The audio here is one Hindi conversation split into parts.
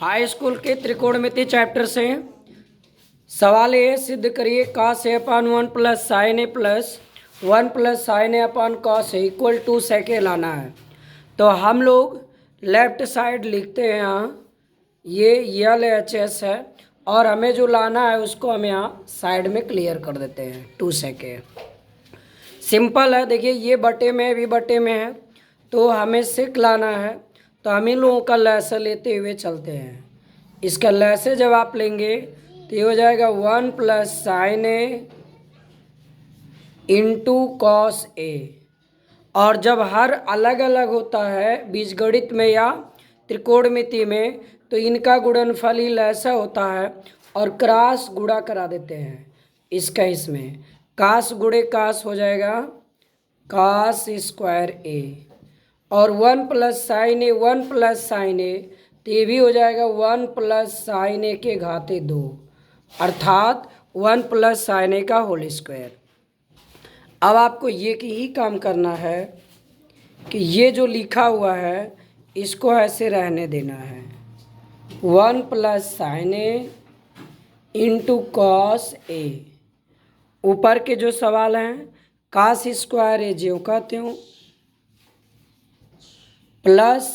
हाई स्कूल के त्रिकोणमिति चैप्टर से सवाल ये सिद्ध करिए cos a upon 1 plus sine a plus 1 plus sine a upon cos a equal to sec लाना है। तो हम लोग लेफ्ट साइड लिखते हैं यहाँ ये यल एच एस है और हमें जो लाना है उसको हम यहाँ साइड में क्लियर कर देते हैं 2 सेके। सिंपल है, देखिए ये बटे में भी बटे में है तो हमें सेक लाना है तो हम इन लोगों का लैसे लेते हुए चलते हैं। इसका लैसे जब आप लेंगे तो ये हो जाएगा 1 plus sine a into cos ए। और जब हर अलग अलग होता है बीजगणित में या त्रिकोणमिति में तो इनका गुणनफल ही लैसा होता है और क्रॉस गुणा करा देते हैं इसका। इसमें कास गुणे कास हो जाएगा कास स्क्वायर ए और 1 प्लस साइन ए 1 प्लस साइन ए तो ये भी हो जाएगा 1 प्लस साइन ए के घाते 2 अर्थात 1 प्लस साइन ए का होल स्क्वायर। अब आपको ये कि ही काम करना है कि ये जो लिखा हुआ है इसको ऐसे रहने देना है 1 plus sine a into cos ए। ऊपर के जो सवाल हैं कास स्क्वायर ए ज्यों का त्यों प्लस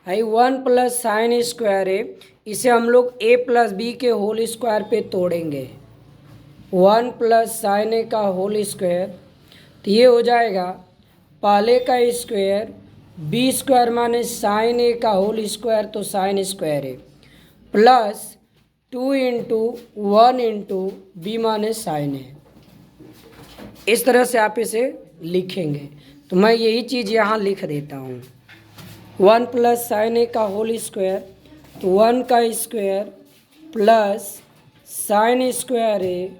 है 1 प्लस साइन स्क्वायर ए, इसे हम लोग ए प्लस बी के होल स्क्वायर पे तोड़ेंगे 1 प्लस साइन ए का होल स्क्वायर तो ये हो जाएगा पहले का स्क्वायर बी स्क्वायर माने साइन ए का होल स्क्वायर तो साइन स्क्वायर ए प्लस 2 इंटू 1 इंटू बी माने साइन ए। इस तरह से आप इसे लिखेंगे तो मैं यही चीज़ यहाँ लिख देता हूँ 1 प्लस साइन ए का होल स्क्वायर तो 1 का स्क्वायर प्लस साइन स्क्वायर ए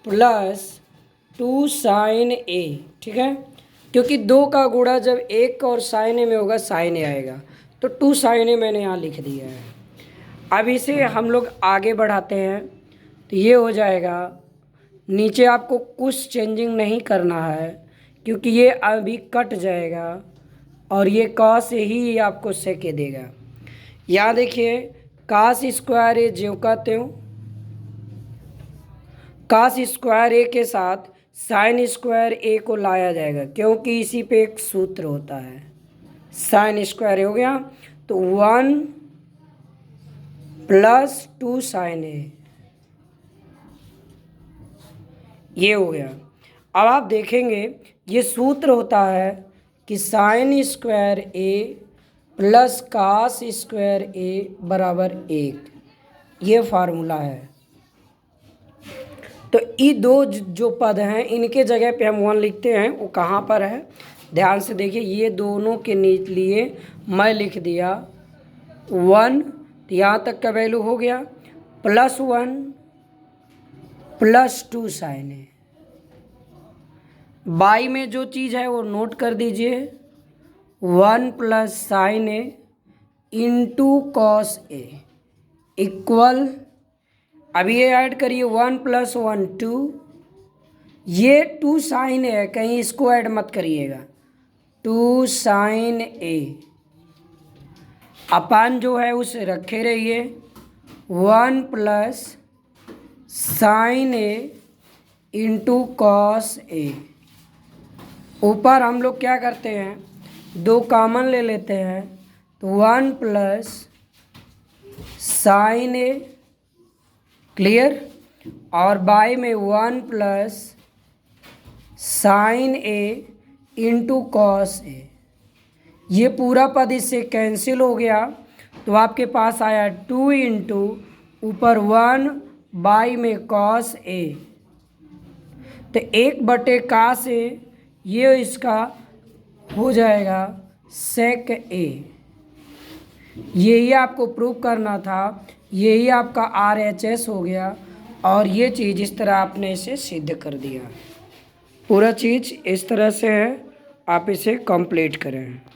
प्लस 2 साइन ए। ठीक है, क्योंकि 2 का गुणा जब 1 और साइन ए में होगा साइन ए आएगा तो 2 साइन ए मैंने यहाँ लिख दिया है। अब इसे हम लोग आगे बढ़ाते हैं तो ये हो जाएगा, नीचे आपको कुछ चेंजिंग नहीं करना है क्योंकि ये अभी कट जाएगा और ये कॉस ही आपको सेके देगा। यहाँ देखिए कास स्क्वायर ए ज्यों का त्यों, कास स्क्वायर ए के साथ साइन स्क्वायर ए को लाया जाएगा क्योंकि इसी पे एक सूत्र होता है साइन स्क्वायर हो गया तो 1 प्लस 2 साइन ए ये हो गया। अब आप देखेंगे ये सूत्र होता है कि साइन स्क्वायर ए प्लस कास स्क्वायर ए बराबर 1, ये फार्मूला है। तो ये दो जो पद हैं इनके जगह पे हम 1 लिखते हैं, वो कहाँ पर है ध्यान से देखिए। ये दोनों के लिए मैं लिख दिया 1 तो यहाँ तक का वैल्यू हो गया प्लस 1 प्लस 2 साइन ए। बाई में जो चीज़ है वो नोट कर दीजिए 1 plus sine a into cos a equal, अब ये ऐड करिए 1 प्लस 1 2, ये 2 साइन ए है कहीं इसको ऐड मत करिएगा 2 साइन ए अपान जो है उसे रखे रहिए 1 plus sine a into cos ए। ऊपर हम लोग क्या करते हैं 2 कॉमन ले लेते हैं तो 1 प्लस साइन ए क्लियर और बाई में 1 plus sine a into cos ए। ये पूरा पद इससे कैंसिल हो गया तो आपके पास आया 2 इंटू ऊपर 1 बाई में कॉस ए तो 1 बटे कास ए, ये इसका हो जाएगा सेक ए। यही आपको प्रूव करना था, यही आपका RHS हो गया और ये चीज़ इस तरह आपने इसे सिद्ध कर दिया। पूरा चीज़ इस तरह से है, आप इसे कंप्लीट करें।